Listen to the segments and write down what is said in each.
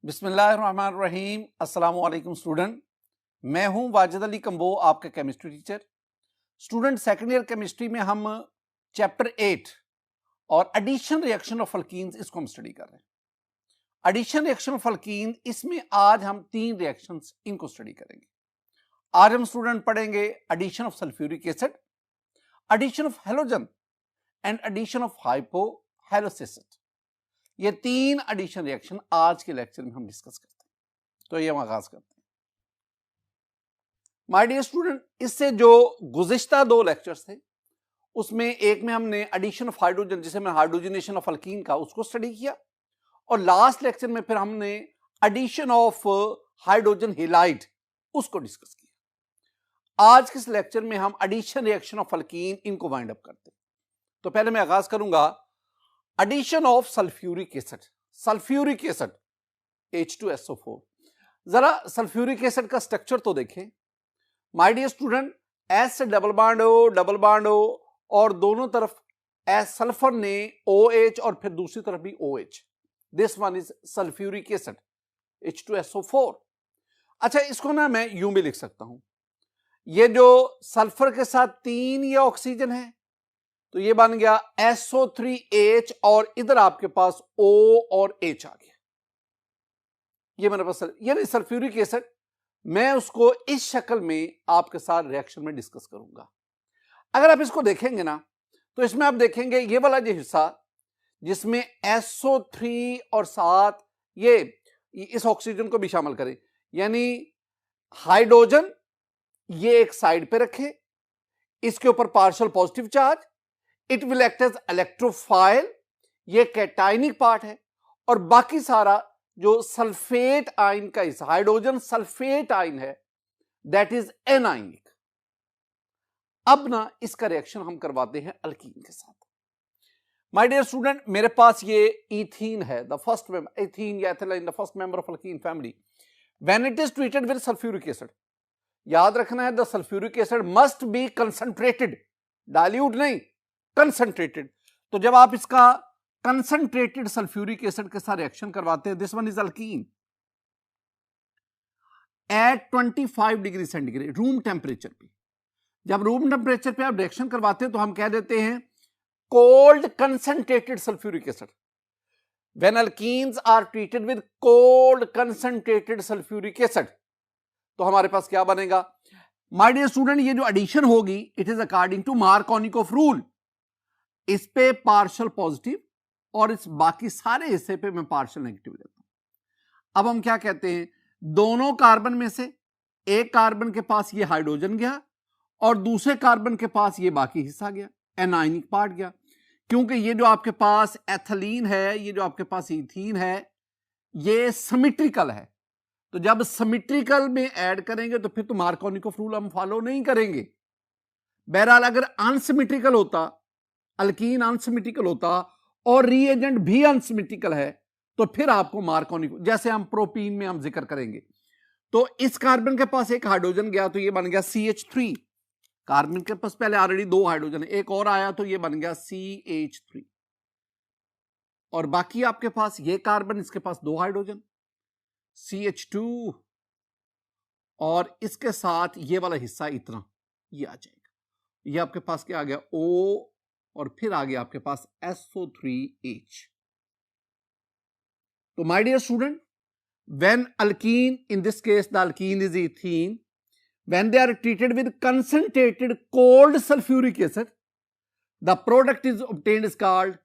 बिस्मिल्लाहिर्रहमानिर्रहीम। अस्सलाम वालेकुम स्टूडेंट, मैं हूं वाजिद अली कंबो, आपका chemistry teacher. Student, second year chemistry में हम चैप्टर 8 और एडिशन रिएक्शन ऑफ अल्कीन्स इसको हम स्टडी कर रहे हैं। एडिशन रिएक्शन ऑफ अल्कीन, इसमें आज हम 3 रिएक्शंस इनको स्टडी करेंगे। आज हम स्टूडेंट पढ़ेंगे addition of sulphuric acid, addition of halogen and addition of hypohalous. ये 3 एडिशन रिएक्शन आज के लेक्चर में हम डिस्कस करते हैं। तो ये हम आगाज करते हैं। माय डियर स्टूडेंट, इससे जो गुज़िश्ता 2 लेक्चर्स थे उसमें एक में हमने एडिशन ऑफ हाइड्रोजन, जिसे मैं हाइड्रोजनेशन ऑफ अल्कीन का, उसको स्टडी किया, और लास्ट लेक्चर में फिर हमने एडिशन ऑफ हाइड्रोजन हेलाइड उसको डिस्कस किया। आज के इस लेक्चर में हम एडिशन रिएक्शन ऑफ अल्कीन इनको वाइंड अप करते हैं। तो पहले मैं आगाज करूंगा addition of sulphuric acid. Sulphuric acid H2SO4। जरा सल्फ्यूरिक एसिड का स्ट्रक्चर तो देखें माय डियर स्टूडेंट। एस से डबल बॉन्ड O और दोनों तरफ एस सल्फर ने OH और फिर दूसरी तरफ भी OH। This one is sulphuric acid H2SO4। अच्छा, इसको ना मैं यूं भी लिख सकता हूं, ये जो सल्फर के साथ 3 ये ऑक्सीजन है तो ये बन गया SO3H, और इधर आपके पास O और H आ गया। ये मेरे पास यानी सल्फ्यूरिक एसिड, मैं उसको इस शक्ल में आपके साथ रिएक्शन में डिस्कस करूंगा। अगर आप इसको देखेंगे ना तो इसमें आप देखेंगे ये वाला जो हिस्सा जिसमें SO3 और साथ ये इस ऑक्सीजन को भी शामिल करें, यानी हाइड्रोजन ये एक साइड पे रखे, इसके ऊपर partial positive charge, it will act as electrophile, ये कैटाइनिक पार्ट है, और बाकी सारा जो सल्फेट आयन का हिस्सा, हाइड्रोजन सल्फेट आयन है, दैट इज एनाइनिक। अब ना इसका रिएक्शन हम करवाते हैं अल्कीन के साथ। माय डियर स्टूडेंट, मेरे पास ये इथीन है, द फर्स्ट मेंबर, इथीन या ethylene, the first member of alkyne family. When it is treated with sulphuric acid, याद रखना है the sulphuric acid must be concentrated, dilute नहीं, कंसंट्रेटेड। तो जब आप इसका कंसंट्रेटेड सल्फ्यूरिक एसिड के साथ रिएक्शन करवाते हैं, this one is alkene at 25 degree centigrade room temperature पे। जब रूम टेम्परेचर पे आप रिएक्शन करवाते हैं तो हम कह देते हैं cold concentrated sulphuric acid. When alkenes are treated with cold concentrated sulphuric acid, तो हमारे पास क्या बनेगा माय डियर स्टूडेंट? ये जो एडिशन होगी it is according to Markovnikov rule. इस पे पार्शियल पॉजिटिव और इस बाकी सारे हिस्से पे मैं पार्शियल नेगेटिव लेता हूं। अब हम क्या कहते हैं, दोनों कार्बन में से एक कार्बन के पास ये हाइड्रोजन गया और दूसरे कार्बन के पास ये बाकी हिस्सा गया, एनाइनिक पार्ट गया। क्योंकि ये जो आपके पास एथिलीन है, ये जो आपके पास इथीन है, ये सिमेट्रिकल है। तो जब सिमेट्रिकल में ऐड करेंगे तो फिर तो मार्कोनिकोव रूल हम फॉलो नहीं करेंगे। बहरहाल अगर अनसिमेट्रिकल होता, अल्कीन अनसिमेट्रिकल होता और रिएजेंट भी अनसिमेट्रिकल है, तो फिर आपको मार्कोनिकोव, जैसे हम प्रोपीन में हम जिक्र करेंगे, तो इस कार्बन के पास एक हाइड्रोजन गया तो ये बन गया CH3। कार्बन के पास पहले ऑलरेडी 2 हाइड्रोजन है, एक और आया तो ये बन गया CH3, और बाकी आपके पास ये कार्बन, इसके पास 2 हाइड्रोजन CH2, और इसके साथ ये वाला हिस्सा इतना ये आ जाएगा। ये आपके पास क्या आ गया O, और फिर आ गया आपके पास SO3H। तो my dear student, when alkene, in this case the alkene is ethene, when they are treated with concentrated cold sulfuric acid, the product is obtained is called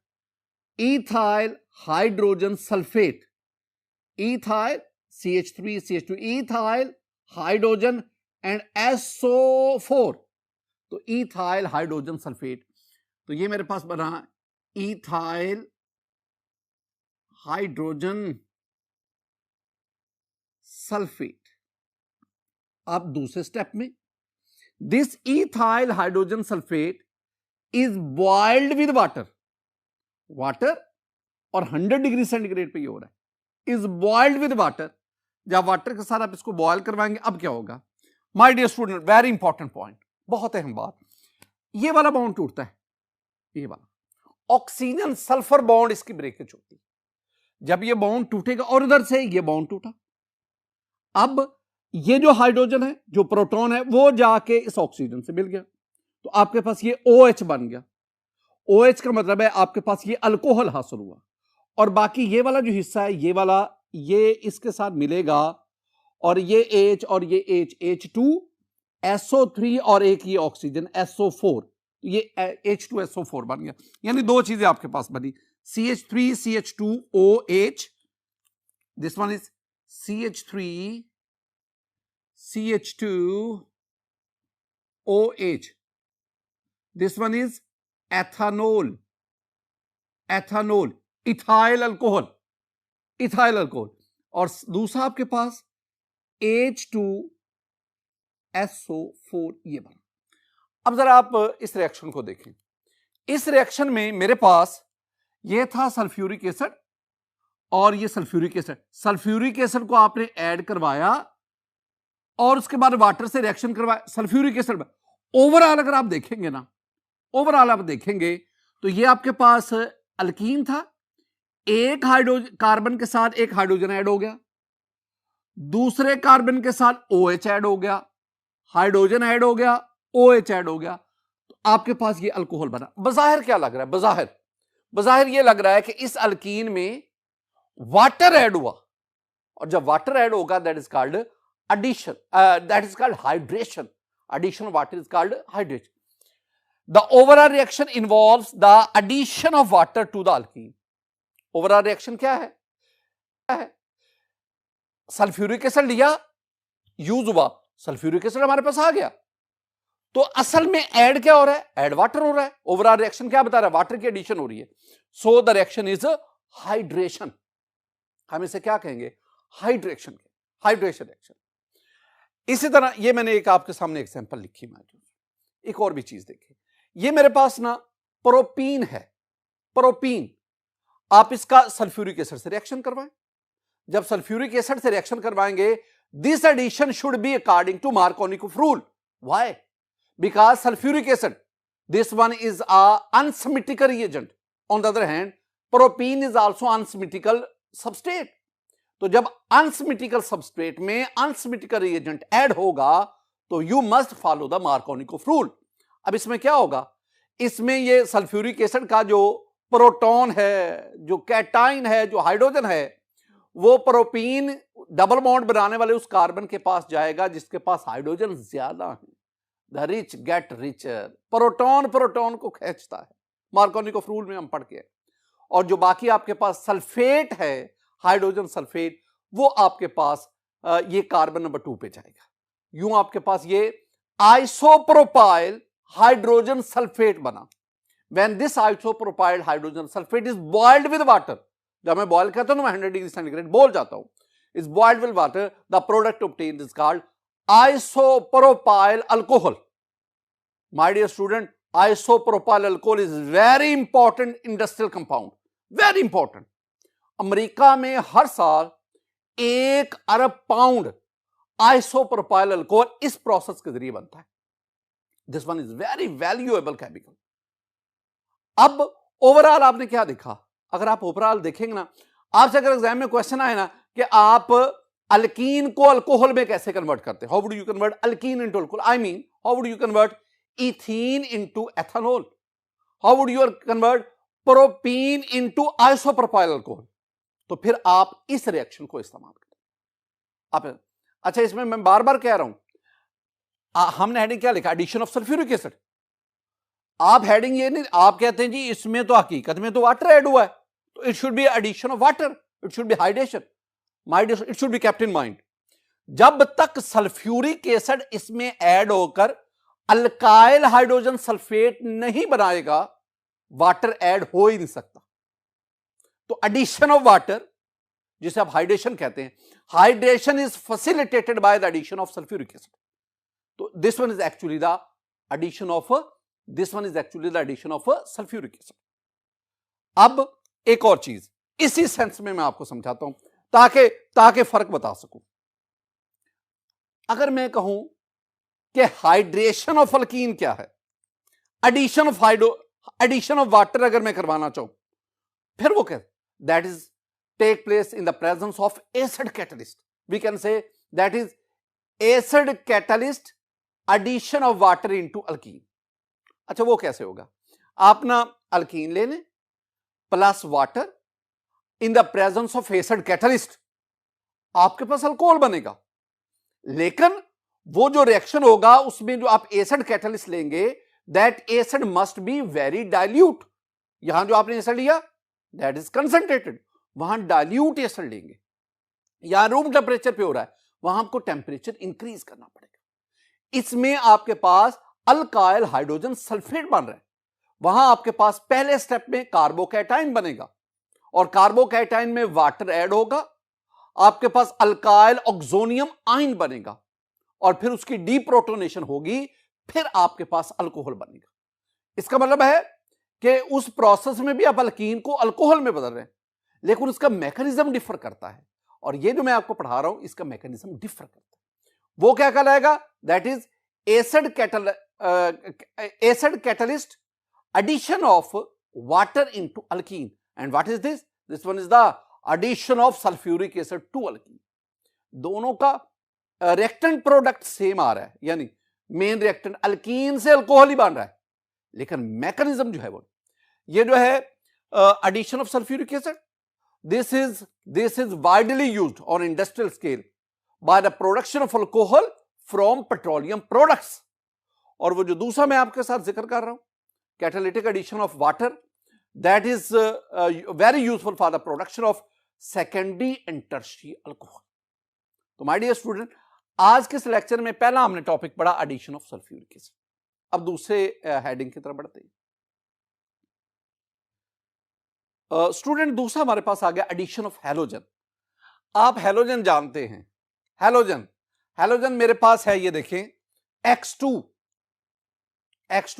ethyl hydrogen sulfate. Ethyl CH3 CH2, ethyl hydrogen and SO4, तो ethyl hydrogen sulfate। तो ये मेरे पास बना ethyl hydrogen sulfate। अब दूसरे step में this ethyl hydrogen sulphate is boiled with water, water और 100 degree centigrade पे ये हो रहा है, इज बॉइल्ड विद वाटर। जब वाटर के साथ आप इसको बॉयल करवाएंगे, अब क्या होगा my dear student, very important point, बहुत अहम बात, ये वाला बॉन्ड टूटता है, ये वाला ऑक्सीजन सल्फर बॉन्ड, इसकी ब्रेकेज होती है। जब ये बॉन्ड टूटेगा और उधर से ये बॉन्ड टूटा, अब ये जो हाइड्रोजन है, जो प्रोटॉन है, वो जाके इस ऑक्सीजन से मिल गया, तो आपके पास ये OH बन गया। OH का मतलब है आपके पास ये अल्कोहल हासिल हुआ, और बाकी ये वाला जो हिस्सा है, ये वाला, ये इसके साथ मिलेगा, और ये H और ये H2 SO3 और एक ये ऑक्सीजन SO4, ये H2SO4 बन गया। यानी दो चीजें आपके पास बनी, CH3 CH2OH, this one is CH3 CH2OH, this one is ethanol, ethyl alcohol, और दूसरा आपके पास H2SO4 ये बना। अब जरा आप इस रिएक्शन को देखें। इस रिएक्शन में मेरे पास ये था सल्फ्यूरिक एसिड और ये सल्फ्यूरिक एसिड। सल्फ्यूरिक एसिड को आपने ऐड करवाया और उसके बाद वाटर से रिएक्शन करवाया सल्फ्यूरिक एसिड। ओवरऑल अगर आप देखेंगे ना, तो ये आपके पास अल्कीन था, एक हाइड्रोजन कार्बन के साथ एक हाइड्रोजन ऐड हो गया, दूसरे कार्बन के साथ OH ऐड हो गया, हाइड्रोजन ऐड हो गया, OH ऐड हो गया, तो आपके पास ये अल्कोहल बना। बज़ाहिर क्या लग रहा है? बज़ाहिर ये लग रहा है कि इस अल्कीन में वाटर ऐड हुआ, और जब वाटर ऐड होगा that is called addition, that is called hydration. Addition of water is called hydration. The overall reaction involves the addition of water to the alkene. Overall reaction क्या है? Sulphuric acid लिया, use हुआ, sulphuric acid हमारे पास आ गया, तो असल में add क्या हो रहा है? ऐड वाटर हो रहा है। ओवरऑल रिएक्शन क्या बता रहा है? वाटर की एडिशन हो रही है। So the reaction is hydration. हम इसे क्या कहेंगे? Hydration reaction. इसी तरह ये मैंने एक आपके सामने एग्जांपल लिखी, एक और भी चीज देखिए। ये मेरे पास ना प्रोपीन है, प्रोपीन, आप इसका सल्फ्यूरिक एसिड से रिएक्शन करवाएं। जब सल्फ्यूरिक एसिड से रिएक्शन करवाएंगे, this addition should be according to Markovnikov rule. Why? Because sulphuric acid, this one is a unsymmetrical reagent, on the other hand propene is also unsymmetrical substrate. तो जब unsymmetrical substrate में unsymmetrical reagent add होगा तो you must follow the Markovnikov rule. अब इसमें क्या होगा? इसमें ये सल्फ्यूरिक एसिड का जो प्रोटॉन है, जो कैटाइन है, जो हाइड्रोजन है, वो प्रोपीन डबल बॉन्ड बनाने वाले उस कार्बन के पास जाएगा जिसके पास हाइड्रोजन ज्यादा है। The rich get richer. Proton को खींचता है, मार्कोनिकोव रूल में हम पढ़ के। और जो बाकी आपके पास सल्फेट है, हाइड्रोजन सल्फेट, वो आपके पास ये कार्बन नंबर 2 पे जाएगा। यूं आपके पास ये आइसोप्रोपाइल हाइड्रोजन सल्फेट बना। When this isopropyl hydrogen sulphate is boiled with water, जब मैं बॉयल करता हूं मैं 100 डिग्री सेंटीग्रेड बोल जाता हूं, is boiled with water, the product obtained is called isopropyl alcohol. My dear student, isopropyl alcohol is very important industrial compound, very important. America में हर साल 1 अरब पाउंड आइसोप्रोपाइल अल्कोहल इस प्रोसेस के जरिए बनता है। This one is very valuable chemical. अब ओवरऑल आपने क्या देखा? अगर आप ओवरऑल देखेंगे ना, आपसे अगर एग्जाम में क्वेश्चन आए ना कि आप अल्कीन को अल्कोहल में कैसे कन्वर्ट करते हैं, how would you convert alkyne into alcohol, I mean how would you convert ethene into ethanol, how would you convert propene into isopropyl alcohol, तो फिर आप इस रिएक्शन को इस्तेमाल करें। आप अच्छा, इसमें मैं बार बार कह रहा हूं, हमने हेडिंग क्या लिखा? Addition of sulphuric acid. आप हेडिंग ये नहीं, आप कहते हैं जी इसमें तो हकीकत में तो वाटर ऐड हुआ है, तो it should be addition of water, it should be hydration, it should be kept in mind. जब तक सल्फ्यूरिक एसिड इसमें ऐड होकर अल्काइल हाइड्रोजन सल्फेट नहीं बनाएगा, वाटर ऐड हो ही नहीं सकता। तो एडिशन ऑफ वाटर, जिसे आप हाइड्रेशन कहते हैं, hydration is facilitated by the addition of sulphuric acid. तो this one is actually the addition of sulphuric acid. अब एक और चीज इसी सेंस में मैं आपको समझाता हूं ताकि फर्क बता सकूं। अगर मैं कहूं कि हाइड्रेशन ऑफ अल्कीन क्या है, एडिशन ऑफ वाटर अगर मैं करवाना चाहूं, फिर वो क्या? That is take place in the presence of acid catalyst. We can say that is acid catalyst addition of water into alkene. अच्छा वो कैसे होगा? आप ना अल्कीन ले लें plus water in the presence of acid catalyst, आपके पास alcohol बनेगा। लेकिन वो जो रिएक्शन होगा उसमें जो आप एसिड कैटलिस्ट लेंगे that acid must be very dilute. यहां जो आपने एसिड लिया दैट इज कंसंट्रेटेड, वहां डाइल्यूट एसिड लेंगे। यहां रूम टेम्परेचर पे हो रहा है, वहां आपको टेम्परेचर इंक्रीज करना पड़ेगा। इसमें आपके पास अल्काइल हाइड्रोजन सल्फेट बन रहा है, वहां आपके पास पहले स्टेप में कार्बोकैटाइन बनेगा और कार्बोकैटाइन में वाटर ऐड होगा, आपके पास अल्काइल ऑक्सोनियम आयन बनेगा और फिर उसकी डीप्रोटोनेशन होगी, फिर आपके पास अल्कोहल बनेगा। इसका मतलब है कि उस प्रोसेस में भी आप अल्कीन को अल्कोहल में बदल रहे हैं, लेकिन उसका मैकेनिज्म डिफर करता है। और ये जो मैं आपको पढ़ा रहा हूं इसका मैकेनिज्म डिफर करता है। वो क्या कहलाएगा? That is acid catalyst addition of water into alkene. And what is this? This one is the addition of sulfuric acid to alkene. दोनों का रिएक्टेंट प्रोडक्ट सेम आ रहा है, यानी मेन रिएक्टेंट अल्कीन से अल्कोहल ही बन रहा है, लेकिन मैकेनिज्म जो है वो ये जो है addition of sulfuric acid, this is widely used on industrial scale by the production of alcohol from petroleum products. और वो जो दूसरा मैं आपके साथ जिक्र कर रहा हूं catalytic addition of water, that is very useful for the production of secondary and tertiary alcohol. तो my dear student, आज के इस लेक्चर में पहला हमने टॉपिक पढ़ा addition of sulfuric acid। अब दूसरे हेडिंग की तरफ बढ़ते हैं। स्टूडेंट दूसरा हमारे पास आ गया addition of halogen। आप हेलोजन जानते हैं, हेलोजन मेरे पास है, ये देखें X2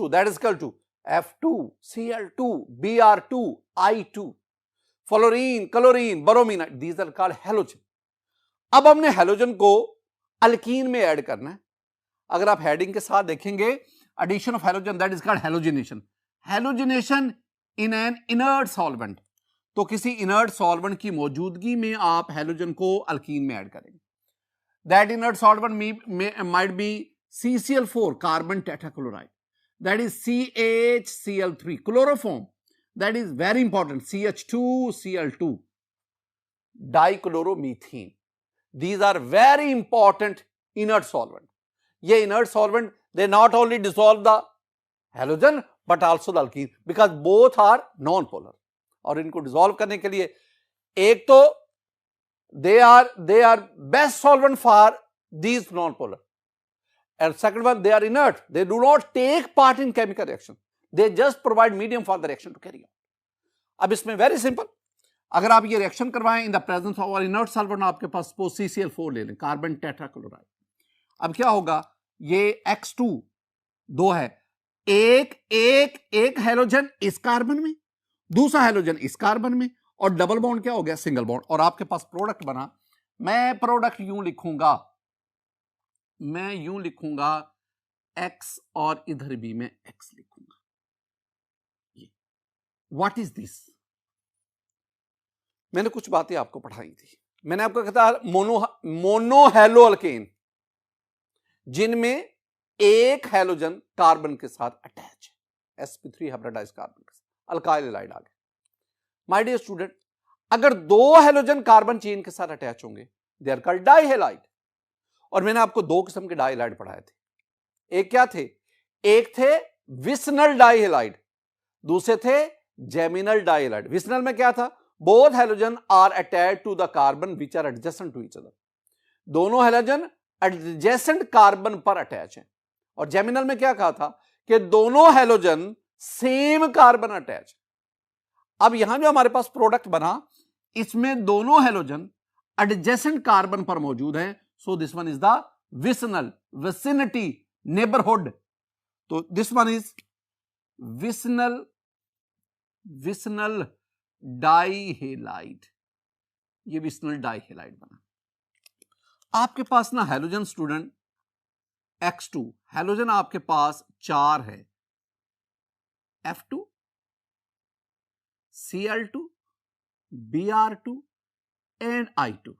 that is equal to F2, Cl2, Br2, I2, fluorine, chlorine, bromine, these are called halogen। अब हमने हेलोजन को अल्कीन में ऐड करना है। अगर आप हेडिंग के साथ देखेंगे addition of halogen, that is called halogenation। halogenation in an inert solvent, तो किसी inert solvent की मौजूदगी में आप हेलोजन को अल्कीन में ऐड करेंगे। that inert solvent might be CCl4, carbon tetrachloride, that is CaHCl3, chloroform, that is very important, CH2Cl2, dichloromethane, these are very important inert solvent। ये inert solvent, they not only dissolve the halogen but also the alkene, because both are non-polar। और इनको dissolve करने के लिए एक तो they are best solvent for these non-polar, and second one they are inert, they do not take part in chemical reaction, they just provide medium for the reaction to carry out। अब इसमें very simple, अगर आप ये reaction करवाएं इन the presence of inert solvent, आपके पास CCl4 ले लें, carbon tetrachloride. अब क्या होगा, ये X2 दो है, एक हेलोजन इस कार्बन में, दूसरा हेलोजन इस कार्बन में, और डबल बॉन्ड क्या हो गया, सिंगल बॉन्ड, और आपके पास प्रोडक्ट बना। मैं प्रोडक्ट यूं लिखूंगा X और इधर भी मैं X लिखूंगा। What is this? मैंने कुछ बातें आपको पढ़ाई थी, मैंने आपको कहा था मोनोहेलो अल्केन, जिनमें एक हेलोजन कार्बन के साथ अटैच है, sp3 हाइब्रिडाइज्ड कार्बन के साथ, अल्काइल हैलाइड आ गया। माय डियर स्टूडेंट, अगर दो हेलोजन कार्बन चेन के साथ अटैच होंगे दे आर कॉल्ड डाइहेलाइड। और मैंने आपको दो किस्म के डाइहेलाइड पढ़ाए थे। एक क्या थे? एक थे विसनल डाइहेलाइड, दूसरे थे जेमिनल डाइहेलाइड। विसनल में क्या था? Both halogen are attached to the carbon which are adjacent to each other, दोनों हेलोजन एडजेसेंट कार्बन पर अटैच हैं। और जेमिनल में क्या कहा था कि दोनों हेलोजन सेम कार्बन अटैच। अब यहां जो हमारे पास प्रोडक्ट बना, इसमें दोनों हेलोजन एडजेसेंट कार्बन पर मौजूद हैं, so this one is the vicinal, vicinity, neighbourhood. तो this one is vicinal dihalide, ये विसनल डाइहेलाइड बना। आपके पास ना हेलोजन स्टूडेंट X2, हेलोजन आपके पास 4 है, F2, Cl2, Br2, and I2।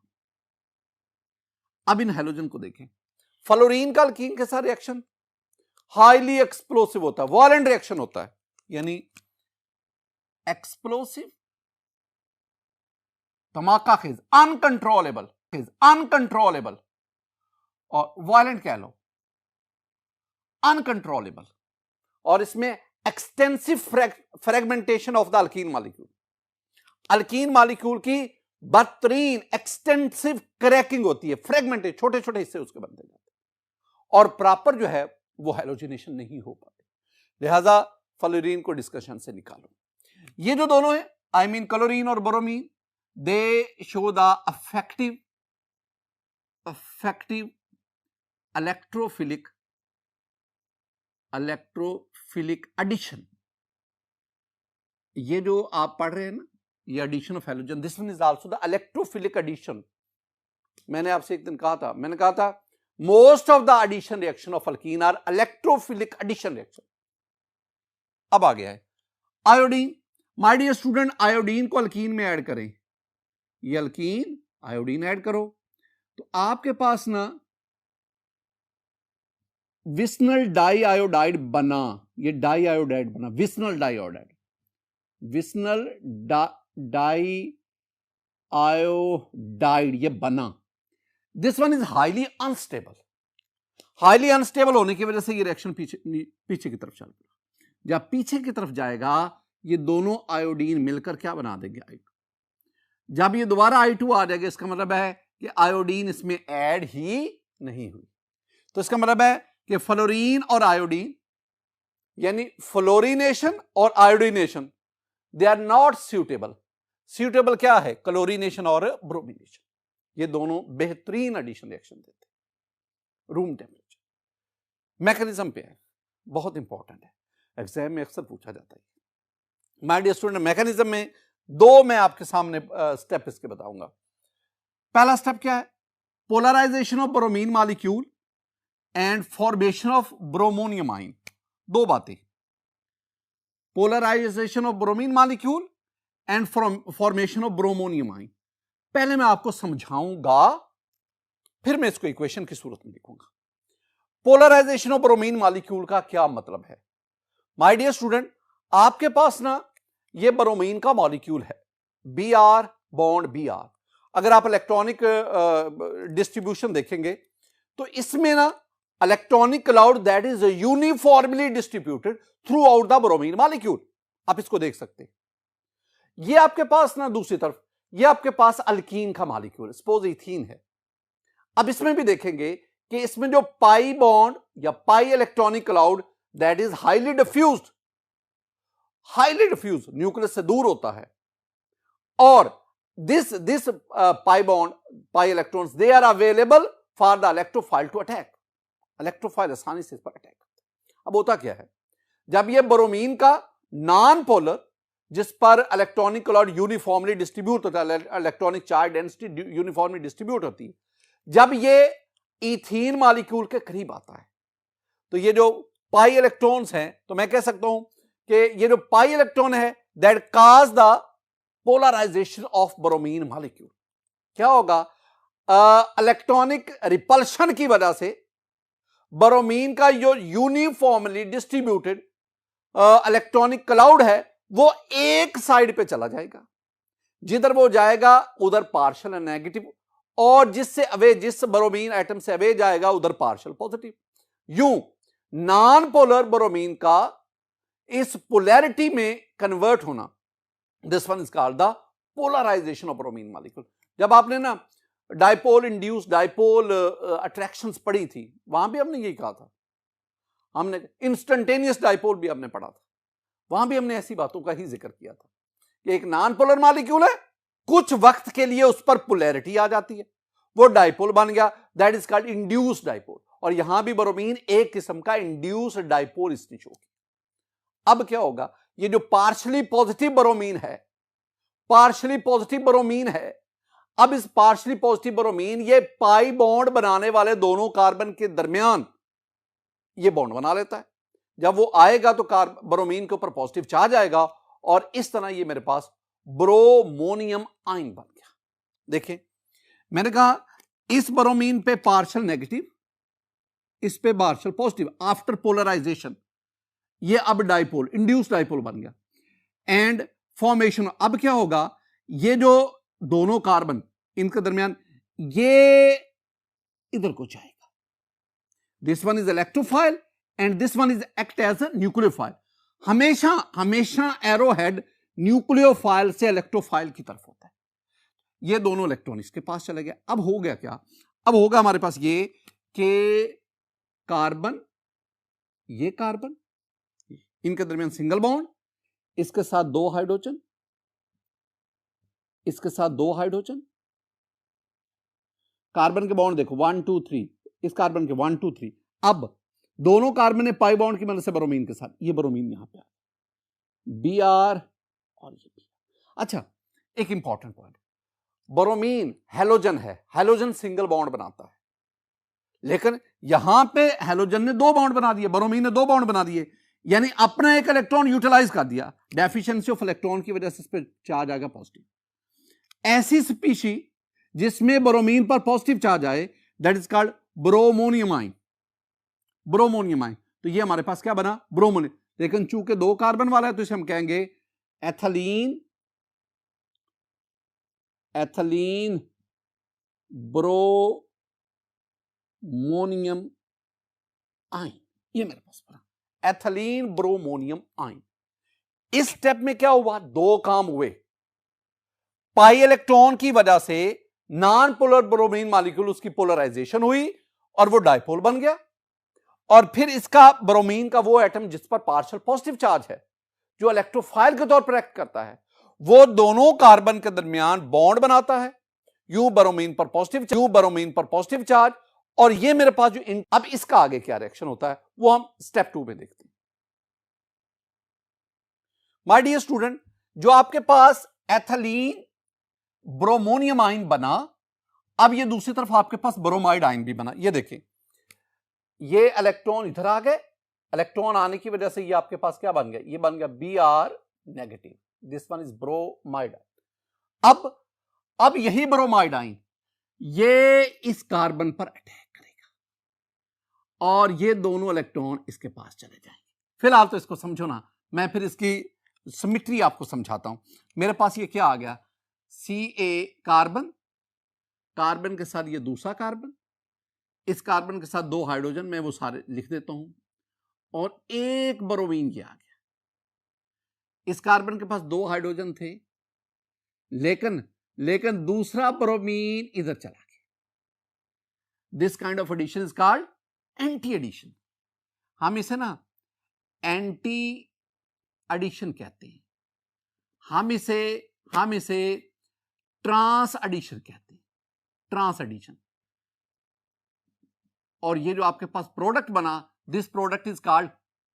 अब इन हैलोजन को देखें, फ्लोरीन का अल्कीन के साथ रिएक्शन हाईली एक्सप्लोसिव होता है, वायलेंट रिएक्शन होता है, यानी एक्सप्लोसिव, धमाकाखेज, अनकंट्रोलेबल, और वायलेंट कह लो, अनकंट्रोलेबल, और इसमें extensive fragmentation of the alkene molecule. Alkyne molecule की बदतरीन एक्सटेंसिव क्रैकिंग होती है, फ्रेगमेंटेड, छोटे छोटे हिस्से उसके बनते जाते हैं, और प्रॉपर जो है वो हैलोजिनेशन नहीं हो पाते, लिहाजा फ्लोरीन को डिस्कशन से निकालो। ये जो दोनों है, आई मीन क्लोरीन और bromine, they show the effective electrophilic addition. ये जो आप पढ़ रहे हैं ना, ये addition of halogen, this one is also the electrophilic addition. मैंने आपसे एक दिन कहा था, most of the addition reaction of alkene are electrophilic addition reaction. अब आ गया है iodine. My dear student, iodine को अल्कीन में ऐड करें, ये अल्कीन आयोडीन ऐड करो, तो आपके पास ना विस्नल डाइआयोडाइड बना, ये डाइआयोडाइड बना, विस्नल डाइआयोडाइड, विस्नल डाइआयोडाइड ये बना। This one is highly unstable. Highly unstable होने की वजह से ये रिएक्शन पीछे की तरफ चल पड़ा। जब पीछे की तरफ जाएगा, ये दोनों आयोडीन मिलकर क्या बना देंगे, I2। जब ये दोबारा I2 आ जाएगा, इसका मतलब है कि आयोडीन इसमें ऐड ही नहीं हुई। तो इसका मतलब है कि फ्लोरीन और आयोडीन, यानी फ्लोरीनेशन और iodination, they are not suitable. Suitable क्या है, क्लोरीनेशन और ब्रोमिनेशन। ये दोनों बेहतरीन एडिशन रिएक्शन देते हैं रूम टेम्परेचर। मैकेनिज्म पे है, बहुत इंपॉर्टेंट है, एग्जाम में अक्सर पूछा जाता है। माय डियर स्टूडेंट, मैकेनिज्म में दो मैं आपके सामने स्टेप इसके बताऊंगा। पहला स्टेप क्या है, polarization of bromine molecule and formation of bromonium ion. दो बातें, polarization of bromine molecule and formation of bromonium ion. पहले मैं आपको समझाऊंगा, फिर मैं इसको इक्वेशन की सूरत में लिखूंगा। पोलराइजेशन ऑफ ब्रोमीन मॉलिक्यूल का क्या मतलब है। माय डियर स्टूडेंट, आपके पास ना ये ब्रोमीन का मॉलिक्यूल है, Br बॉन्ड Br। अगर आप इलेक्ट्रॉनिक डिस्ट्रीब्यूशन देखेंगे तो इसमें ना electronic cloud that is uniformly distributed through out the bromine molecule. आप इसको देख सकते हैं। ये आपके पास ना दूसरी तरफ, ये आपके पास अल्कीन का मॉलिक्यूल, सपोज इथीन है। अब इसमें भी देखेंगे कि इसमें जो पाई बॉन्ड या pi electronic cloud that is highly diffused nucleus से दूर होता है, और this pi bond, pi electrons, they are available for the electrophile to attack. Electrophile आसानी से इस पर अटैक करते हैं। अब होता क्या है, जब ये ब्रोमीन का नॉन पोलर, जिस पर इलेक्ट्रॉनिक क्लाउड यूनिफॉर्मली डिस्ट्रीब्यूट होता है, electronic charge density uniformly distribute होती है, जब ये इथीन मॉलिक्यूल के करीब आता है, तो ये जो पाई इलेक्ट्रॉन्स हैं, तो मैं कह सकता हूं कि ये जो पाई इलेक्ट्रॉन है that cause the polarization of bromine molecule. क्या होगा, इलेक्ट्रॉनिक रिपल्शन की वजह से ब्रोमीन का जो यूनिफॉर्मली डिस्ट्रीब्यूटेड इलेक्ट्रॉनिक क्लाउड है वो एक साइड पे चला जाएगा। जिधर वो जाएगा उधर पार्शियल नेगेटिव, और जिस ब्रोमीन एटम से अवे जाएगा उधर पार्शियल पॉजिटिव। यूं नॉन पोलर ब्रोमीन का इस पोलैरिटी में कन्वर्ट होना, this one is called the polarization of bromine molecule. जब आपने ना डाइपोल इंड्यूस डाइपोल अट्रैक्शंस पढ़ी थी, वहां भी हमने यही कहा था। हमने इंस्टेंटेनियस डाइपोल भी हमने पढ़ा था, वहां भी हमने ऐसी बातों का ही जिक्र किया था कि एक नॉन पोलर मॉलिक्यूल है, कुछ वक्त के लिए उस पर पोलैरिटी आ जाती है, वो डाइपोल बन गया, that is called induced dipole. और यहां भी ब्रोमीन एक किस्म का इंड्यूस्ड डाइपोल इसने शो किया। अब क्या होगा, ये जो पार्शियली पॉजिटिव ब्रोमीन है, अब इस पार्शियली पॉजिटिव ब्रोमीन ये पाई बॉन्ड बनाने वाले दोनों कार्बन के दरमियान ये बॉन्ड बना लेता है। जब वो आएगा तो ब्रोमीन के ऊपर पॉजिटिव चार्ज आएगा, और इस तरह ये मेरे पास ब्रोमोनियम आयन बन गया। देखें, मैंने कहा इस ब्रोमीन पे पार्शियल नेगेटिव, इस पे पार्शियल पॉजिटिव आफ्टर पोलराइजेशन, ये अब डाइपोल, इंड्यूस डाइपोल बन गया। एंड फॉर्मेशन, अब क्या होगा, ये जो दोनों कार्बन इनके दरमियान, ये इधर को जाएगा, this one is electrophile and this one is act as a nucleophile. हमेशा हमेशा एरोहेड न्यूक्लियोफाइल से इलेक्ट्रोफाइल की तरफ होता है। ये दोनों इलेक्ट्रॉन इसके पास चले गए। अब हो गया क्या, अब होगा हमारे पास ये कि कार्बन, ये कार्बन, इनके दरमियान सिंगल बॉन्ड, इसके साथ 2 हाइड्रोजन, इसके साथ 2 हाइड्रोजन, कार्बन के बॉन्ड देखो 1 2 3, इस कार्बन के 1 2 3। अब दोनों कार्बन ने पाई बॉन्ड की मदद से ब्रोमीन के साथ, ये ब्रोमीन यहां पे आ, Br और ये Br। अच्छा, एक इंपॉर्टेंट पॉइंट, ब्रोमीन हैलोजन है, हैलोजन सिंगल बॉन्ड बनाता है, लेकिन यहां पे हैलोजन ने 2 बॉन्ड बना दिए, ब्रोमीन ने 2 बॉन्ड बना दिए, यानी अपना एक इलेक्ट्रॉन यूटिलाइज कर दिया। डेफिशिएंसी ऑफ इलेक्ट्रॉन की वजह से इस पे चार्ज आएगा पॉजिटिव। ऐसी स्पीशी जिसमें ब्रोमीन पर पॉजिटिव चार्ज आए, that is called bromonium ion, bromonium ion. तो ये हमारे पास क्या बना, ब्रोमोनियम। लेकिन चूंकि 2 कार्बन वाला है तो इसे हम कहेंगे एथिलीन, एथिलीन ब्रोमोनियम आयन, ये मेरे पास बना एथिलीन ब्रोमोनियम आयन। इस स्टेप में क्या हुआ, 2 काम हुए। पाई इलेक्ट्रॉन की वजह से नॉन पोलर ब्रोमीन मॉलिक्यूल, उसकी पोलराइजेशन हुई और वो डाइपोल बन गया। और फिर इसका ब्रोमीन का वो एटम जिस पर पार्शियल पॉजिटिव चार्ज है, जो इलेक्ट्रोफाइल के तौर पर एक्ट करता है, वो दोनों कार्बन के दरमियान बॉन्ड बनाता है, यू ब्रोमीन पर पॉजिटिव चार्ज। और ये मेरे पास जो अब इसका आगे क्या रिएक्शन होता है वो हम स्टेप 2 में देखते हैं। माय डियर स्टूडेंट, जो आपके पास एथिलीन ब्रोमोनियम आयन बना, अब ये दूसरी तरफ आपके पास ब्रोमाइड आयन भी बना। ये देखें, ये इलेक्ट्रॉन इधर आ गए, इलेक्ट्रॉन आने की वजह से ये आपके पास क्या बन गया, ये बन गया Br negative, this one is bromide. अब यही ब्रोमाइड आयन ये इस कार्बन पर अटैक करेगा और ये दोनों इलेक्ट्रॉन इसके पास चले जाएंगे। फिलहाल तो इसको समझो ना, मैं फिर इसकी सिमेट्री आपको समझाता हूं। मेरे पास ये क्या आ गया, Ca कार्बन, कार्बन के साथ ये दूसरा कार्बन, इस कार्बन के साथ 2 हाइड्रोजन, मैं वो सारे लिख देता हूं, और एक ब्रोमीन ये आ गया। इस कार्बन के पास 2 हाइड्रोजन थे, लेकिन दूसरा ब्रोमीन इधर चला गया। This kind of addition is called anti addition. हम इसे ना एंटी एडिशन कहते हैं, हम इसे ट्रांस एडिशन कहते हैं, ट्रांस एडिशन। और ये जो आपके पास प्रोडक्ट बना, this product is called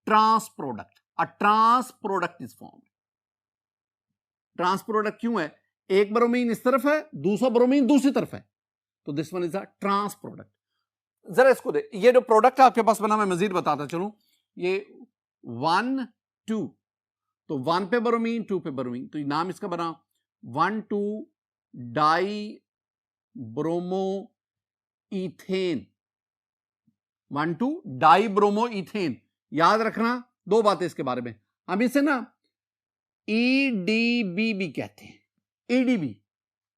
trans product. A trans product is formed. Trans product क्यों है, एक ब्रोमीन इस तरफ है, दूसरा ब्रोमीन दूसरी तरफ है, तो this one is a trans product. जरा इसको दे, ये जो प्रोडक्ट आपके पास बना, मैं मजीद बताता चलूं, ये 1 2, तो 1 पे ब्रोमीन, 2 पे ब्रोमीन, तो नाम इसका बना 1 2 die bromo ethane, 1 2 die bromo ethane. याद रखना 2 बातें इसके बारे में, हम इसे ना EDB भी कहते हैं, EDB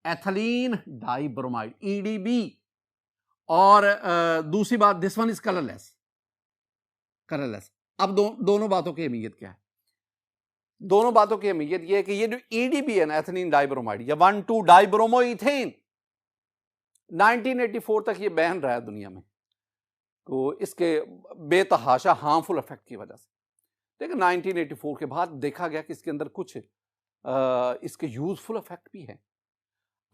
ethylene dibromide, EDB। और दूसरी बात, this one is colourless, colourless. अब दोनों बातों की अहमियत क्या है, दोनों बातों की अहमियत यह है कि ये जो EDB है ना, एथिलीन डाइब्रोमाइड, या 1 2 डाइब्रोमो इथेन, 1984 तक ये बैन रहा है दुनिया में, तो इसके बेतहाशा हार्मफुल इफेक्ट की वजह से। लेकिन 1984 के बाद देखा गया कि इसके अंदर कुछ इसके यूजफुल इफेक्ट भी है।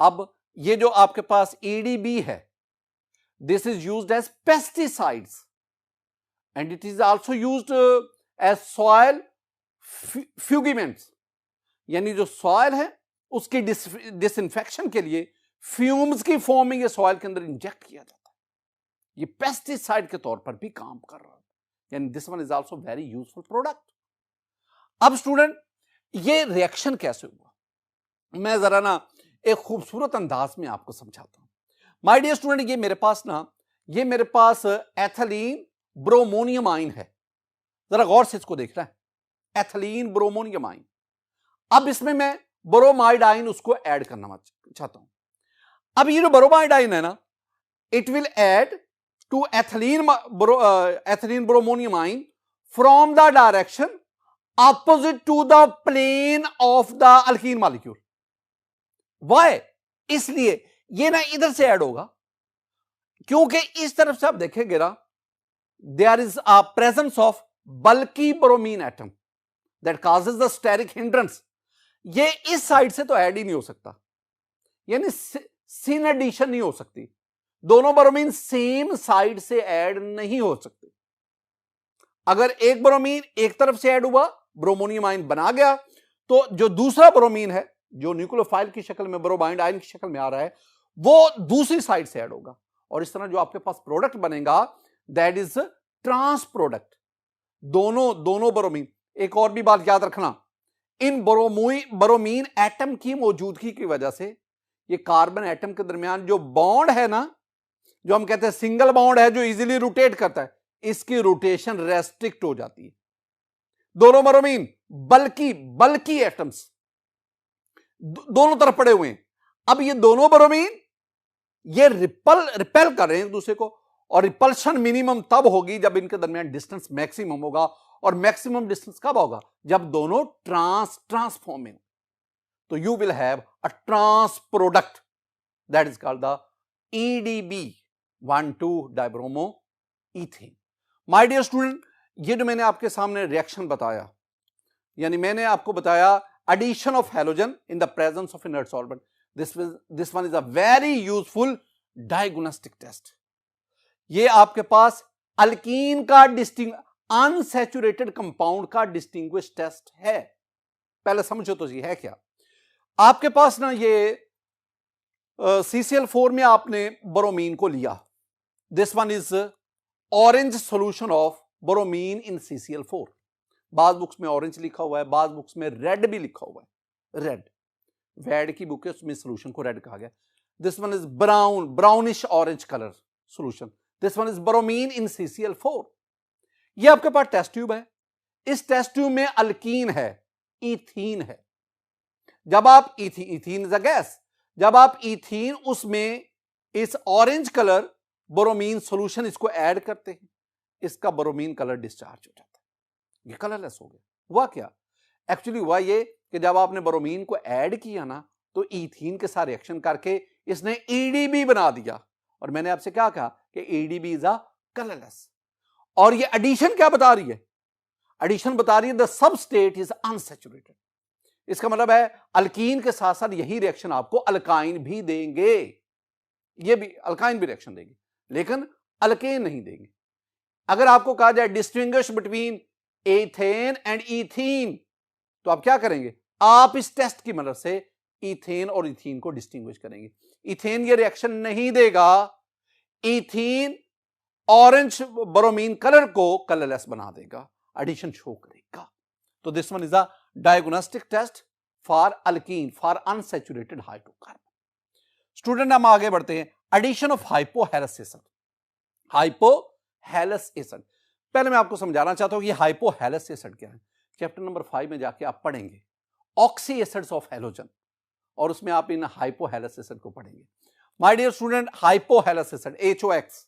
अब ये जो आपके पास EDB है, this is used as pesticides and it is also used as soil fumigants, यानी जो सॉइल है उसकी डिसइंफेक्शन के लिए फ्यूम्स की फॉर्म में ये सॉइल के अंदर इंजेक्ट किया जाता है। ये पेस्टिसाइड के तौर पर भी काम कर रहा है, यानी this one is also very useful product. अब स्टूडेंट, ये रिएक्शन कैसे हुआ, मैं जरा ना एक खूबसूरत अंदाज में आपको समझाता हूं। माय डियर स्टूडेंट, ये मेरे पास एथिलीन ब्रोमोनियम आइन है। जरा गौर से इसको देखना है, एथिलीन ब्रोमोनियम आइन। अब इसमें मैं ब्रोमाइड आइन उसको ऐड करना चाहता हूं। अब ये जो ब्रोमाइड आइन है ना, it will add to ethylene bromonium ion from the direction opposite to the plane of the alkene molecule. Why? इसलिए ये ना इधर से ऐड होगा, क्योंकि इस तरफ से आप देखेंगे ना, there is a presence of bulky bromine atom that causes the steric hindrance. ये इस साइड से तो ऐड ही नहीं हो सकता, यानी सिन एडिशन नहीं हो सकती। दोनों ब्रोमीन सेम साइड से ऐड नहीं हो सकते। अगर एक ब्रोमीन एक तरफ से ऐड हुआ, ब्रोमोनियम आयन बना गया, तो जो दूसरा ब्रोमीन है, जो न्यूक्लियोफाइल की शक्ल में ब्रोमाइड आयन की शक्ल में आ रहा है, वो दूसरी साइड से ऐड होगा। और इस तरह जो आपके पास प्रोडक्ट बनेगा, दैट इज ट्रांस प्रोडक्ट। दोनों ब्रोमीन। एक और भी बात याद रखना, इन ब्रोमीन एटम की मौजूदगी की वजह से ये कार्बन एटम के दरमियान जो बॉन्ड है ना, जो हम कहते हैं सिंगल बॉन्ड है, जो इजीली रोटेट करता है, इसकी रोटेशन रेस्ट्रिक्ट हो जाती है। दोनों ब्रोमीन बल्कि एटम्स दोनों तरफ पड़े हुए हैं। अब ये दोनों ब्रोमीन ये रिपेल कर रहे हैं एक दूसरे को, और रिपल्शन मिनिमम तब होगी जब इनके दरमियान डिस्टेंस मैक्सिमम होगा। और मैक्सिमम डिस्टेंस कब होगा? जब दोनों ट्रांसफॉर्म में। तो you will have a trans product that is called the EDB12 dibromo ethane. My dear student, ये जो मैंने आपके सामने रिएक्शन बताया, यानी मैंने आपको बताया addition of halogen in the presence of inert solvent. This one is a very useful diagnostic test. ये आपके पास अल्कीन का अनसैचुरेटेड कंपाउंड का डिस्टिंग्विश टेस्ट है। पहले समझो तो ये है क्या। आपके पास ना ये CCl4 में आपने ब्रोमीन को लिया। This one is orange solution of bromine in CCl4। बाज बुक्स में ऑरेंज लिखा हुआ है, बाज बुक्स में रेड भी लिखा हुआ है। रेड वैड की बुक है, उसमें सॉल्यूशन को रेड कहा गया। This one is brownish orange colour solution. This one is bromine in CCl4। ये आपके पास टेस्ट ट्यूब है। इस टेस्ट ट्यूब में अल्कीन है, इथीन है। जब आप इथीन इज अ गैस, जब आप इथीन उसमें इस ऑरेंज कलर ब्रोमीन सॉल्यूशन इसको ऐड करते हैं, इसका ब्रोमीन कलर डिस्चार्ज हो जाता है, ये कलरलेस हो गया। हुआ क्या? एक्चुअली हुआ ये कि जब आपने ब्रोमीन को ऐड किया ना, तो इथीन के साथ रिएक्शन करके इसने EDB बना दिया। और मैंने आपसे क्या कहा कि EDB इज अ कलरलेस। और ये एडिशन क्या बता रही है? एडिशन बता रही है द सबस्टेट इज अनसैचुरेटेड। इसका मतलब है अल्कीन के साथ साथ यही रिएक्शन आपको अल्काइन भी देंगे, ये भी अल्काइन भी रिएक्शन देंगे, लेकिन अल्केन नहीं देंगे। अगर आपको कहा जाए distinguish between ethane and ethene, तो आप क्या करेंगे? आप इस टेस्ट की मदद से इथेन और इथीन को डिस्टिंग्विश करेंगे। इथेन ये रिएक्शन नहीं देगा, इथीन ऑरेंज ब्रोमीन कलर को कलरलेस बना देगा, एडिशन शो करेगा। तो this one is a diagnostic test for alkene, for unsaturated hydrocarbon. Student, हम आगे बढ़ते हैं। Addition of hypohalous acid. Hypohalous acid, पहले मैं आपको समझाना चाहता हूं कि हाइपोहेलस एसिड क्या है। चैप्टर नंबर 5 में जाके आप पढ़ेंगे ऑक्सी एसिड्स ऑफ हैलोजन, और उसमें आप इन हाइपोहेलस एसिड को पढ़ेंगे। My dear student, hypohalous acid HOX,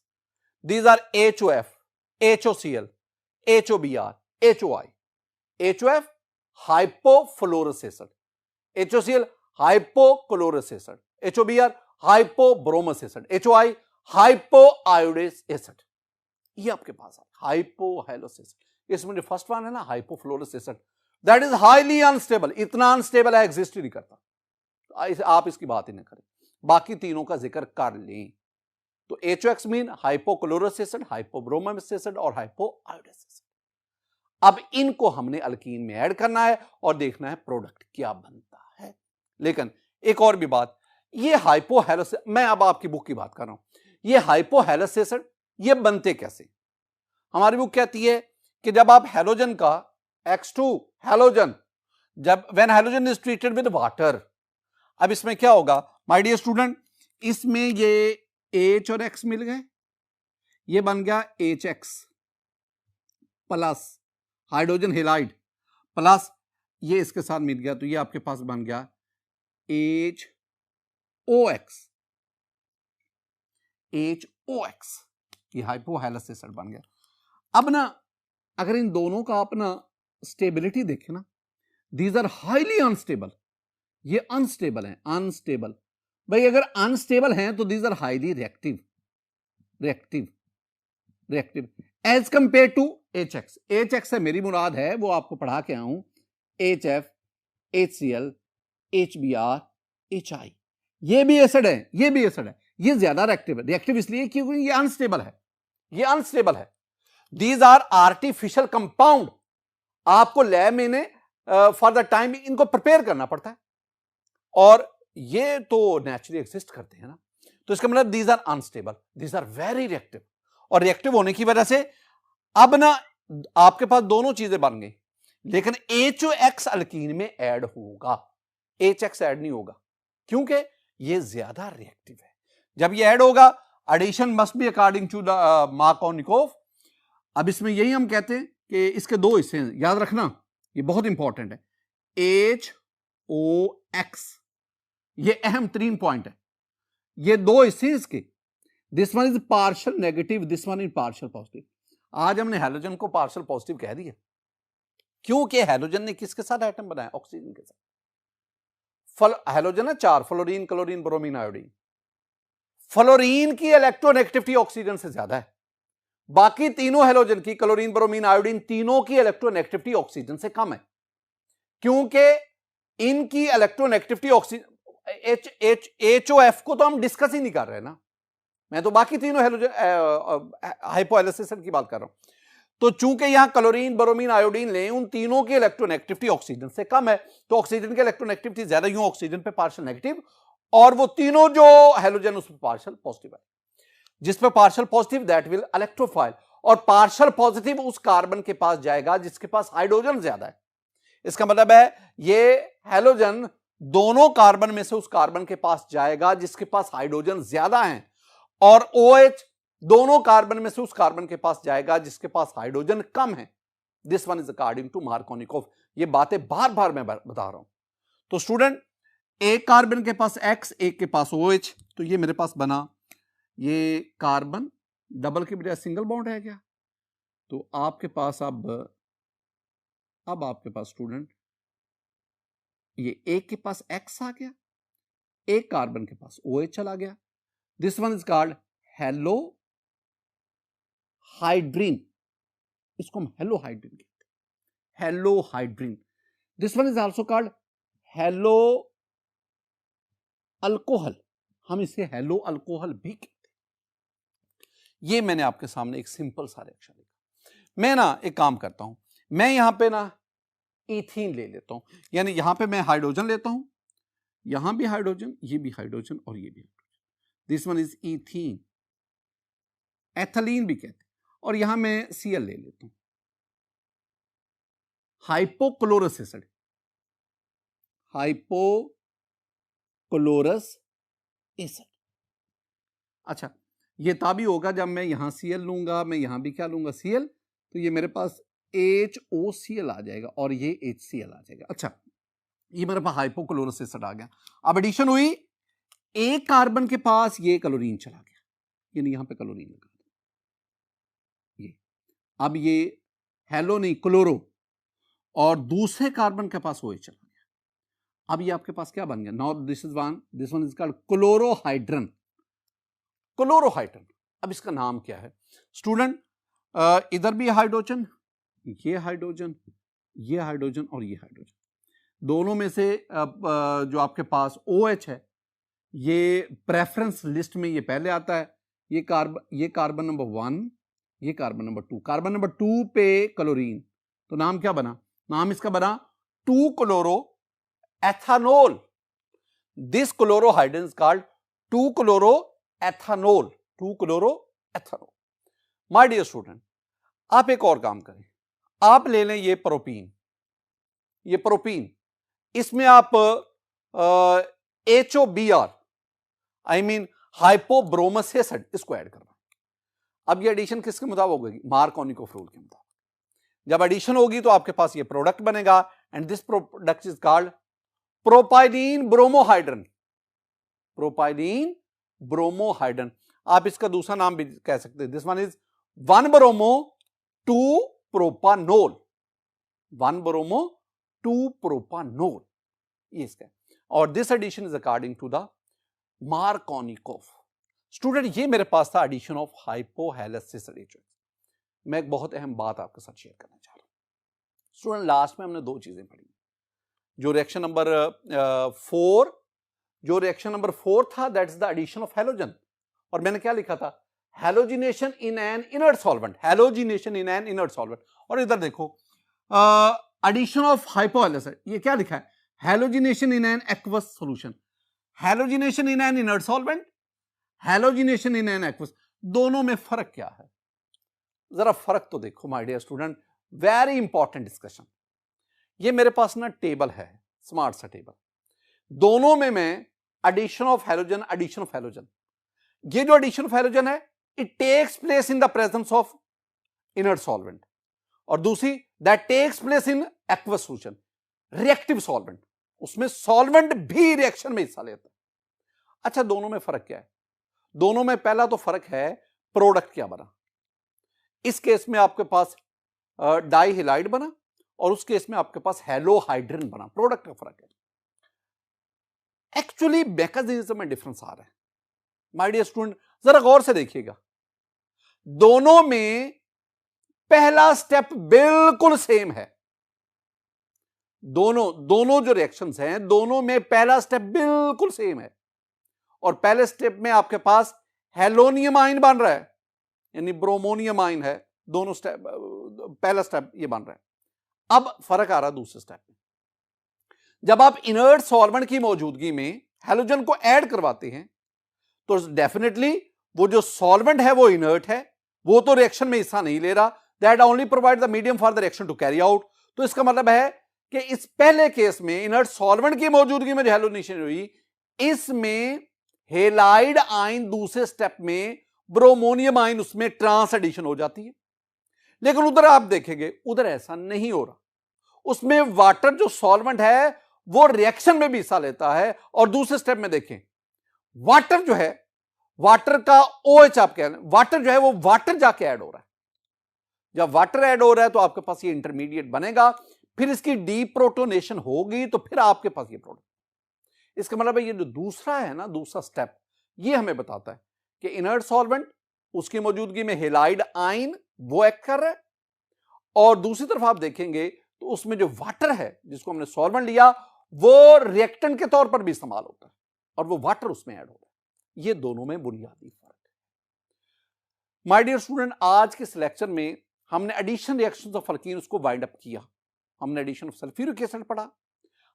these are HOF, HOCl, HOBr, HOI. HOF hypofluorous acid, HOCl hypochlorous acid, HOBr hypobromous acid, HOI hypoiodous acid. ये आपके पास है हाइपोहेलस एसिड। इसमें जो फर्स्ट वन है ना, hypofluorous acid, that is highly unstable. इतना unstable है, exist ही नहीं करता। आप इसकी बात ही नहीं करें, बाकी तीनों का जिक्र कर लें। तो HOX mean hypochlorous acid, hypobromous acid और हाइपोआयोडस एसिड। अब इनको हमने अल्कीन में ऐड करना है और देखना है प्रोडक्ट क्या बनता है। लेकिन एक और भी बात, ये हाइपोहेलस, मैं अब आपकी बुक की बात कर रहा हूं, ये हाइपोहेलस एसिड ये बनते कैसे? हमारी बुक कहती है कि जब आप हैलोजन का X2 हैलोजन, जब when halogen is treated with water. अब इसमें क्या होगा माय डियर स्टूडेंट, इसमें ये H और X मिल गए, ये बन गया HX plus hydrogen halide plus ये इसके साथ मिल गया, तो ये आपके पास बन गया HOX ये हाइपोहैलस एसिड बन गया। अब ना अगर इन दोनों का अपना स्टेबिलिटी देखें ना, दीज आर हाईली अनस्टेबल, ये अनस्टेबल है, अनस्टेबल। भाई अगर अनस्टेबल हैं तो these are highly reactive as compare to HX से मेरी मुराद है, वो आपको पढ़ा के आऊं, HF, HCl, HBr, HI, ये भी एसिड है, ये भी एसिड है, ये ज्यादा रिएक्टिव है। रिएक्टिव इसलिए क्योंकि ये अनस्टेबल है, दीज आर आर्टिफिशियल कंपाउंड। आपको लैब में फॉर द टाइम इनको प्रिपेयर करना पड़ता है, और ये तो नेचुरली एग्जिस्ट करते हैं ना, तो इसका मतलब these are unstable, these are very reactive. और रिएक्टिव होने की वजह से अब ना आपके पास दोनों चीजें बन गई, लेकिन HOX अल्कीन में ऐड होगा, HX ऐड नहीं होगा, क्योंकि ये ज्यादा रिएक्टिव है। जब ये ऐड होगा, addition must be according to the Markovnikov. अब इसमें यही हम कहते हैं कि इसके दो हिस्से हैं, याद रखना, ये बहुत इंपॉर्टेंट है। HOX ये अहम तरीन पॉइंट है, ये दो हिस्से इसके, this one is partial negative, this one is partial positive. आज हमने हैलोजन को पार्शियल पॉजिटिव कह दिया, क्योंकि हैलोजन ने किसके साथ एटम बनाया? ऑक्सीजन के साथ। हैलोजन है 4, fluorine, chlorine, bromine, iodine. Fluorine की इलेक्ट्रोनेगेटिविटी ऑक्सीजन से ज्यादा है, बाकी तीनों हैलोजन की, क्लोरीन, ब्रोमीन, आयोडीन, तीनों की इलेक्ट्रोनेगेटिविटी ऑक्सीजन से कम है, क्योंकि इनकी इलेक्ट्रोनेगेटिविटी ऑक्सीजन, HOF को तो हम डिस्कस ही नहीं कर रहे ना, मैं तो बाकी तीनों हाइपोहैलस एसिड की बात कर रहा हूं। तो चूंकि यहां क्लोरीन, ब्रोमीन, आयोडीन ले, उन तीनों की इलेक्ट्रोनेगेटिविटी ऑक्सीजन से कम है, तो ऑक्सीजन की इलेक्ट्रोनेगेटिविटी ज्यादा, यूं ऑक्सीजन पे पार्शियल नेगेटिव, और वो तीनों जो हैलोजन उसमें पार्शियल पॉजिटिव है। जिस पे partial positive that will electrophile, और पार्शियल पॉजिटिव उस कार्बन के पास जाएगा जिसके पास हाइड्रोजन ज्यादा है। इसका मतलब है ये हैलोजन दोनों कार्बन में से उस कार्बन के पास जाएगा जिसके पास हाइड्रोजन ज्यादा है, और OH दोनों कार्बन में से उस कार्बन के पास जाएगा जिसके पास हाइड्रोजन कम है। This one is according to Markovnikov. ये बातें बार बार मैं बता रहा हूं। तो स्टूडेंट, एक कार्बन के पास X, एक के पास OH, तो ये मेरे पास बना, ये कार्बन डबल के बजाय सिंगल बॉन्ड है क्या? तो आपके पास अब आपके पास स्टूडेंट, ये एक के पास X आ गया, एक कार्बन के पास OH चला गया। This one is called hello hydrin, इसको हम हेलो हाइड्रीन कहते हैं, hello hydrin. This one is also called hello alcohol, हम इसे हेलो अल्कोहल भी कहते हैं। ये मैंने आपके सामने एक सिंपल सा रिएक्शन लिखा। मैं ना एक काम करता हूं, मैं यहां पे ना इथीन ले लेता हूं, यानी यहां पे मैं हाइड्रोजन लेता हूं, यहां भी हाइड्रोजन, ये भी हाइड्रोजन, और ये भी hydrogen. This one is ethene, ethylene भी कहते हैं, और यहां मैं Cl ले लेता हूं, हाइपोक्लोरस एसिड, हाइपोक्लोरस एसिड। अच्छा, ये तभी होगा जब मैं यहां Cl लूंगा, मैं यहां भी क्या लूंगा? Cl, तो ये मेरे पास HOCl आ जाएगा, और ये HCl आ जाएगा। अच्छा, ये मेरे पास हाइपोक्लोरस एसिड आ गया। अब एडिशन हुई, एक कार्बन के पास ये क्लोरीन चला गया, यानी यहां पे क्लोरीन लगा दो, ये अब ये हेलो नहीं क्लोरो, और दूसरे कार्बन के पास OH चला गया। अब ये आपके पास क्या बन गया? Now this one is called chlorohydrin, chlorohydrin. अब इसका नाम क्या है स्टूडेंट? इधर भी हाइड्रोजन, ये हाइड्रोजन, ये हाइड्रोजन, और ये हाइड्रोजन, दोनों में से जो आपके पास OH है, ये प्रेफरेंस लिस्ट में ये पहले आता है। ये कार्बन नंबर 1, ये कार्बन नंबर 2, कार्बन नंबर 2 पे क्लोरीन, तो नाम क्या बना? नाम इसका बना 2 chloro ethanol. This chlorohydrin is called 2 chloro ethanol, 2 chloro ethanol. My dear student, आप एक और काम करें, आप ले लें ये प्रोपीन, ये प्रोपीन, इसमें आप HOBr, आई मीन हाइपोब्रोमस एसिड, इसको ऐड करना। अब ये एडिशन किसके मुताबिक होगी? मार्कोनिकोफ रूल के मुताबिक। जब एडिशन होगी तो आपके पास ये प्रोडक्ट बनेगा and this product is called propylene bromohydrin. Propylene bromohydrin, आप इसका दूसरा नाम भी कह सकते हैं। This one is 1 bromo 2 propanol, 1 bromo 2 propanol, ये इसका। और this addition is according to the Markovnikov. Student, ये मेरे पास था एडिशन ऑफ हाइपोहैलेसिस एडिशन। मैं एक बहुत अहम बात आपके साथ शेयर करना चाह रहा हूं। स्टूडेंट, लास्ट में हमने दो चीजें पढ़ी। जो रिएक्शन नंबर 4, जो रिएक्शन नंबर 4 था, that is the addition of halogen. और मैंने क्या लिखा था? Halogenation in an inert solvent, halogenation in an inert solvent. और इधर देखो एडिशन ऑफ हाइपोहैलेसिस, ये क्या लिखा है? Halogenation in an aqueous solution. Halogenation in an inert solvent, halogenation in an aqueous, दोनों में फर्क क्या है? जरा फर्क तो देखो my dear student, very important discussion. ये मेरे पास ना टेबल है, स्मार्ट सा टेबल। दोनों में मैं addition of halogen, addition of halogen, ये जो एडिशन ऑफ हैलोजन है it takes place in the presence of inert solvent, और दूसरी that takes place in aqueous solution, reactive solvent, उसमें सॉल्वेंट भी रिएक्शन में हिस्सा लेता है। अच्छा, दोनों में फर्क क्या है? दोनों में पहला तो फर्क है प्रोडक्ट क्या बना। इस केस में आपके पास डाइहेलाइड बना और उस केस में आपके पास हैलोहाइड्रिन बना। प्रोडक्ट का फर्क है। एक्चुअली मैकेनिज्म में डिफरेंस आ रहा है माय डियर स्टूडेंट, जरा गौर से देखिएगा। दोनों में पहला स्टेप बिल्कुल सेम है। दोनों जो रिएक्शंस हैं, दोनों में पहला स्टेप बिल्कुल सेम है। और पहले स्टेप में आपके पास हेलोनियम आयन बन रहा है, यानी ब्रोमोनियम आयन है। दोनों स्टेप, पहला स्टेप ये बन रहा है। अब फर्क आ रहा है दूसरे स्टेप में। जब आप इनर्ट सॉल्वेंट की मौजूदगी में हैलोजन को ऐड करवाते हैं तो डेफिनेटली वो जो सॉल्वेंट है वो इनर्ट है, वो तो रिएक्शन में हिस्सा नहीं ले रहा। That only provide the medium for the reaction to carry out. तो इसका मतलब है कि इस पहले केस में इनर्ट सॉल्वेंट की मौजूदगी में जो हैलोजिनेशन हुई, इसमें हेलाइड आयन दूसरे स्टेप में, ब्रोमोनियम आयन उसमें ट्रांस एडिशन हो जाती है। लेकिन उधर आप देखेंगे उधर ऐसा नहीं हो रहा। उसमें वाटर जो सॉल्वेंट है वो रिएक्शन में भी हिस्सा लेता है। और दूसरे स्टेप में देखें, वाटर जो है, वाटर का OH आप कह रहे हैं, वाटर जो है वो वाटर जाके ऐड हो रहा है। जब वाटर ऐड हो रहा है तो आपके पास ये इंटरमीडिएट बनेगा, फिर इसकी डीप्रोटोनेशन होगी तो फिर आपके पास ये प्रोडक्ट। इसका मतलब है ये जो दूसरा है ना, दूसरा स्टेप, ये हमें बताता है कि इनर्ट सॉल्वेंट, उसकी मौजूदगी में हेलाइड आयन वो एक्ट कर रहा है, और दूसरी तरफ आप देखेंगे तो उसमें जो वाटर है जिसको हमने सॉल्वेंट लिया वो रिएक्टेंट के तौर पर भी इस्तेमाल होता है और वो वाटर उसमें ऐड होता है। ये दोनों में बुनियादी फर्क है। माय डियर स्टूडेंट, आज के इस लेक्चर में हमने एडिशन रिएक्शंस ऑफ अल्कीन उसको वाइंड अप किया। हमने एडिशन ऑफ सल्फ्यूरिक एसिड पढ़ा,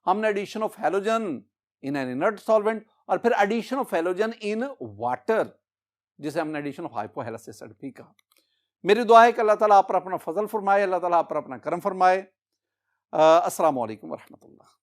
हमने addition of halogen in an inert solvent, और फिर addition of halogen in water, जिसे हमने एडिशन ऑफ हाइपोहैलेसिस एसिड भी कहा। मेरी दुआ है कि अल्लाह ताला आप पर अपना फजल फरमाए, अल्लाह ताला आप पर अपना करम फरमाए। अस्सलाम वालेकुम व रहमतुल्लाह।